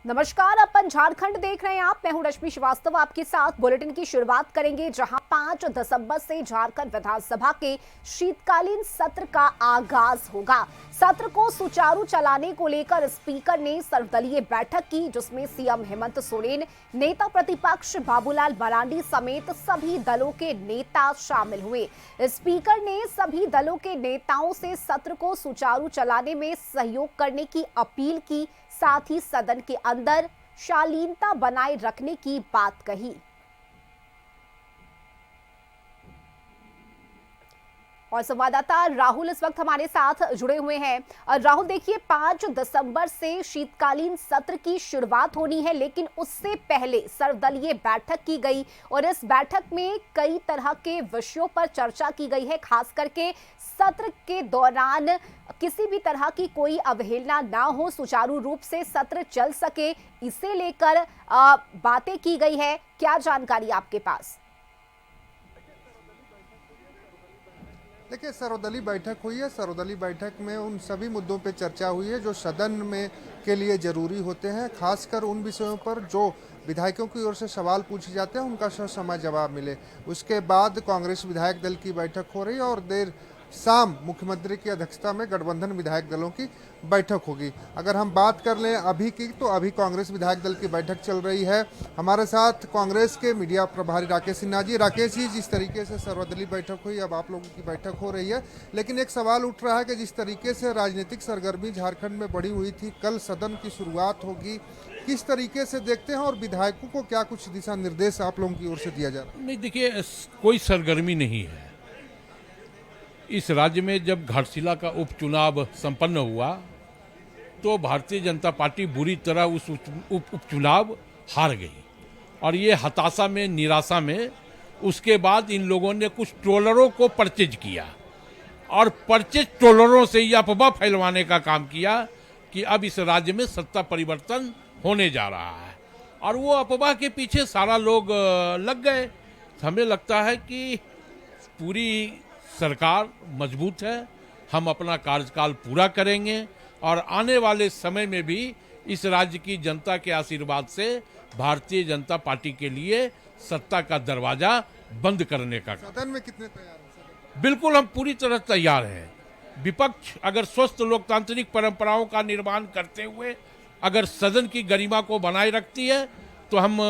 नमस्कार, अपन झारखंड देख रहे हैं आप। मैं हूं रश्मि श्रीवास्तव। आपके साथ बुलेटिन की शुरुआत करेंगे, जहां 5 दिसंबर से झारखंड विधानसभा के शीतकालीन सत्र का आगाज होगा। सत्र को सुचारू चलाने को लेकर स्पीकर ने सर्वदलीय बैठक की, जिसमें सीएम हेमंत सोरेन, नेता प्रतिपक्ष बाबूलाल मरांडी समेत सभी दलों के नेता शामिल हुए। स्पीकर ने सभी दलों के नेताओं से सत्र को सुचारू चलाने में सहयोग करने की अपील की, साथ ही सदन के अंदर शालीनता बनाए रखने की बात कही। और संवाददाता राहुल इस वक्त हमारे साथ जुड़े हुए हैं। राहुल, देखिए, 5 दिसंबर से शीतकालीन सत्र की शुरुआत होनी है, लेकिन उससे पहले सर्वदलीय बैठक की गई और इस बैठक में कई तरह के विषयों पर चर्चा की गई है। खास करके सत्र के दौरान किसी भी तरह की कोई अवहेलना ना हो, सुचारू रूप से सत्र चल सके, इसे लेकर बातें की गई है। क्या जानकारी आपके पास? देखिए, सर्वदलीय बैठक हुई है। सर्वदलीय बैठक में उन सभी मुद्दों पे चर्चा हुई है जो सदन में के लिए जरूरी होते हैं, खासकर उन विषयों पर जो विधायकों की ओर से सवाल पूछे जाते हैं, उनका ससमय जवाब मिले। उसके बाद कांग्रेस विधायक दल की बैठक हो रही है और देर शाम मुख्यमंत्री की अध्यक्षता में गठबंधन विधायक दलों की बैठक होगी। अगर हम बात कर लें अभी की, तो अभी कांग्रेस विधायक दल की बैठक चल रही है। हमारे साथ कांग्रेस के मीडिया प्रभारी राकेश सिन्हा जी। राकेश जी, जिस तरीके से सर्वदलीय बैठक हुई, अब आप लोगों की बैठक हो रही है, लेकिन एक सवाल उठ रहा है कि जिस तरीके से राजनीतिक सरगर्मी झारखंड में बढ़ी हुई थी, कल सदन की शुरुआत होगी, किस तरीके से देखते हैं और विधायकों को क्या कुछ दिशा निर्देश आप लोगों की ओर से दिया जा रहा है? नहीं, देखिए, कोई सरगर्मी नहीं है। इस राज्य में जब घाटशिला का उपचुनाव संपन्न हुआ तो भारतीय जनता पार्टी बुरी तरह उस उपचुनाव हार गई और ये हताशा में, निराशा में, उसके बाद इन लोगों ने कुछ ट्रोलरों को परचेज किया और परचेज ट्रोलरों से ये अफवाह फैलवाने का काम किया कि अब इस राज्य में सत्ता परिवर्तन होने जा रहा है और वो अफवाह के पीछे सारा लोग लग गए। हमें लगता है कि पूरी सरकार मजबूत है, हम अपना कार्यकाल पूरा करेंगे और आने वाले समय में भी इस राज्य की जनता के आशीर्वाद से भारतीय जनता पार्टी के लिए सत्ता का दरवाजा बंद करने का। सदन में कितने तैयार हैं? बिल्कुल, हम पूरी तरह तैयार हैं। विपक्ष अगर स्वस्थ लोकतांत्रिक परंपराओं का निर्माण करते हुए अगर सदन की गरिमा को बनाए रखती है तो हम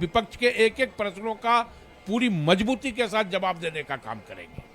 विपक्ष के एक एक प्रश्नों का पूरी मजबूती के साथ जवाब देने का काम करेंगे।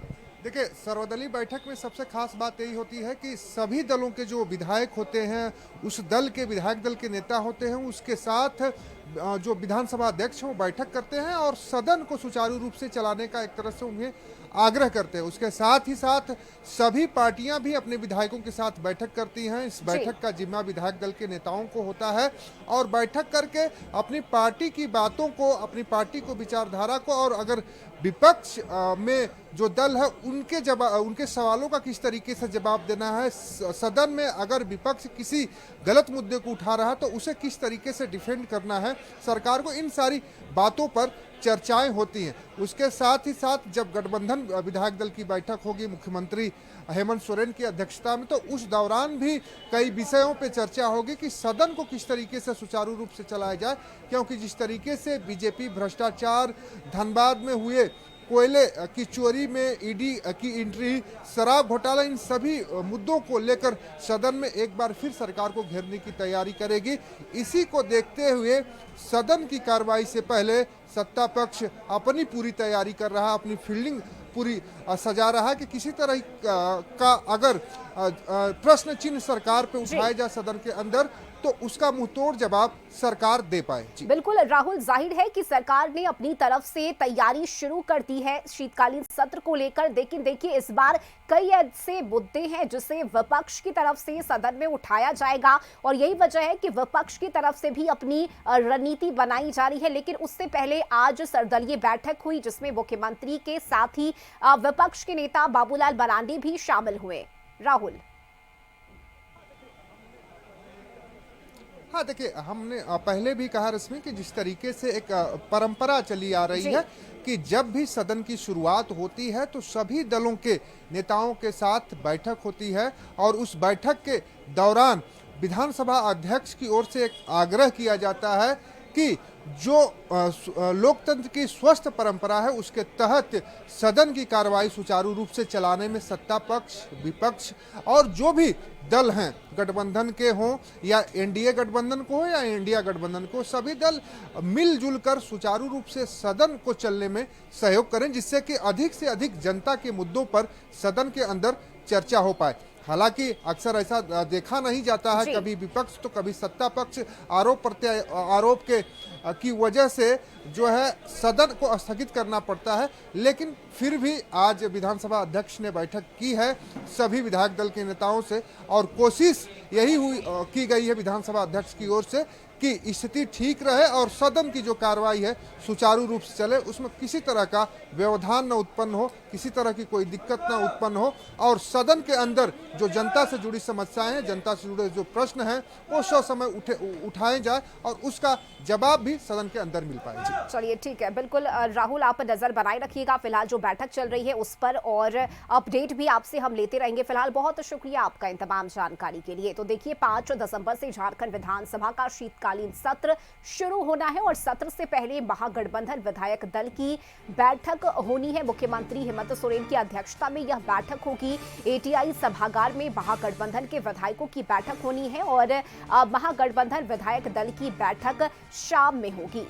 देखिए, सर्वदलीय बैठक में सबसे खास बात यही होती है कि सभी दलों के जो विधायक होते हैं, उस दल के विधायक दल के नेता होते हैं, उसके साथ जो विधानसभा अध्यक्ष हैं वो बैठक करते हैं और सदन को सुचारू रूप से चलाने का एक तरह से उन्हें आग्रह करते हैं। उसके साथ ही साथ सभी पार्टियां भी अपने विधायकों के साथ बैठक करती हैं। इस बैठक का जिम्मा विधायक दल के नेताओं को होता है और बैठक करके अपनी पार्टी की बातों को, अपनी पार्टी को, विचारधारा को, और अगर विपक्ष में जो दल है उनके सवालों का किस तरीके से जवाब देना है, सदन में अगर विपक्ष किसी गलत मुद्दे को उठा रहा है तो उसे किस तरीके से डिफेंड करना है सरकार को, इन सारी बातों पर चर्चाएं होती हैं। उसके साथ ही साथ जब गठबंधन विधायक दल की बैठक होगी मुख्यमंत्री हेमंत सोरेन की अध्यक्षता में, तो उस दौरान भी कई विषयों पे चर्चा होगी कि सदन को किस तरीके से सुचारू रूप से चलाया जाए, क्योंकि जिस तरीके से बीजेपी भ्रष्टाचार, धनबाद में हुए कोयले की चोरी में ईडी की एंट्री, शराब घोटाला, इन सभी मुद्दों को लेकर सदन में एक बार फिर सरकार को घेरने की तैयारी करेगी। इसी को देखते हुए सदन की कार्रवाई से पहले सत्ता पक्ष अपनी पूरी तैयारी कर रहा है, अपनी फील्डिंग पूरी सजा रहा है कि किसी तरह का अगर प्रश्न चिन्ह सरकार पे उठाया जाए सदन के अंदर तो उसका मुंहतोड़ जवाब सरकार दे पाए। बिल्कुल राहुल, जाहिर है कि सरकार ने अपनी तरफ से तैयारी शुरू कर दी है शीतकालीन सत्र को लेकर, लेकिन देखिए, इस बार कई ऐसे मुद्दे हैं जिसे विपक्ष की तरफ से सदन में उठाया जाएगा और यही वजह है कि विपक्ष की तरफ से भी अपनी रणनीति बनाई जा रही है। लेकिन उससे पहले आज सर्वदलीय बैठक हुई, जिसमें मुख्यमंत्री के साथ ही विपक्ष के नेता बाबूलाल मरांडी भी शामिल हुए। राहुल। हाँ, देखिए, हमने पहले भी कहा रश्मि कि जिस तरीके से एक परंपरा चली आ रही है कि जब भी सदन की शुरुआत होती है तो सभी दलों के नेताओं के साथ बैठक होती है और उस बैठक के दौरान विधानसभा अध्यक्ष की ओर से एक आग्रह किया जाता है कि जो लोकतंत्र की स्वस्थ परंपरा है उसके तहत सदन की कार्रवाई सुचारू रूप से चलाने में सत्ता पक्ष, विपक्ष और जो भी दल हैं, गठबंधन के हों या एनडीए गठबंधन को हो या इंडिया गठबंधन को, सभी दल मिलजुल कर सुचारू रूप से सदन को चलने में सहयोग करें, जिससे कि अधिक से अधिक जनता के मुद्दों पर सदन के अंदर चर्चा हो पाए। हालांकि अक्सर ऐसा देखा नहीं जाता है, कभी विपक्ष तो कभी सत्ता पक्ष आरोप की वजह से जो है सदन को स्थगित करना पड़ता है। लेकिन फिर भी आज विधानसभा अध्यक्ष ने बैठक की है सभी विधायक दल के नेताओं से और कोशिश यही की गई है विधानसभा अध्यक्ष की ओर से कि स्थिति ठीक रहे और सदन की जो कार्रवाई है सुचारू रूप से चले, उसमें किसी तरह का व्यवधान न उत्पन्न हो, किसी तरह की कोई दिक्कत न उत्पन्न हो और सदन के अंदर जो जनता से जुड़ी समस्याएं हैं, जनता से जुड़े जो प्रश्न हैं वो समय उठाए जाए और उसका जवाब भी सदन के अंदर मिल पाए। चलिए ठीक है, बिल्कुल राहुल, आप नजर बनाए रखिएगा फिलहाल जो बैठक चल रही है उस पर और अपडेट भी आपसे हम लेते रहेंगे। फिलहाल बहुत शुक्रिया आपका इन तमाम जानकारी के लिए। तो देखिए 5 दिसंबर से झारखंड विधानसभा का शीतकालीन सत्र शुरू होना है और सत्र से पहले महागठबंधन विधायक दल की बैठक होनी है। मुख्यमंत्री हेमंत सोरेन की अध्यक्षता में यह बैठक होगी। एटीआई सभागार में महागठबंधन के विधायकों की बैठक होनी है और महागठबंधन विधायक दल की बैठक शाम में होगी।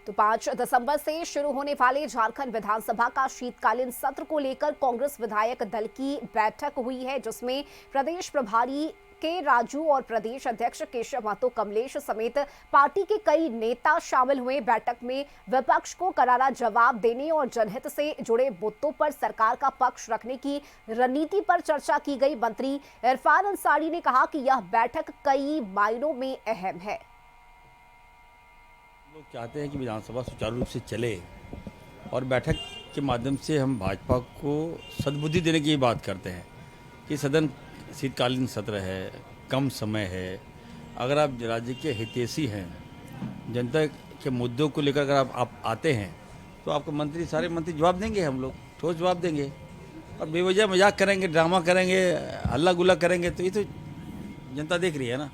तो 5 दिसंबर से शुरू होने वाले झारखंड विधानसभा का शीतकालीन सत्र को लेकर कांग्रेस विधायक दल की बैठक हुई है, जिसमें प्रदेश प्रभारी के राजू और प्रदेश अध्यक्ष केशव महतो कमलेश समेत पार्टी के कई नेता शामिल हुए। बैठक में विपक्ष को करारा जवाब देने और जनहित से जुड़े मुद्दों पर सरकार का पक्ष रखने की रणनीति पर चर्चा की गई। मंत्री इरफान अंसारी ने कहा कि यह बैठक कई मायनों में अहम है। लोग चाहते हैं कि विधानसभा सुचारू रूप से चले और बैठक के माध्यम से हम भाजपा को सद्बुद्धि देने की बात करते हैं कि सदन शीतकालीन सत्र है, कम समय है। अगर आप राज्य के हितैषी हैं, जनता के मुद्दों को लेकर अगर आप आते हैं तो आपको सारे मंत्री जवाब देंगे, हम लोग ठोस जवाब देंगे। और बेवजह मजाक करेंगे, ड्रामा करेंगे, हल्ला गुल्ला करेंगे तो ये तो जनता देख रही है ना।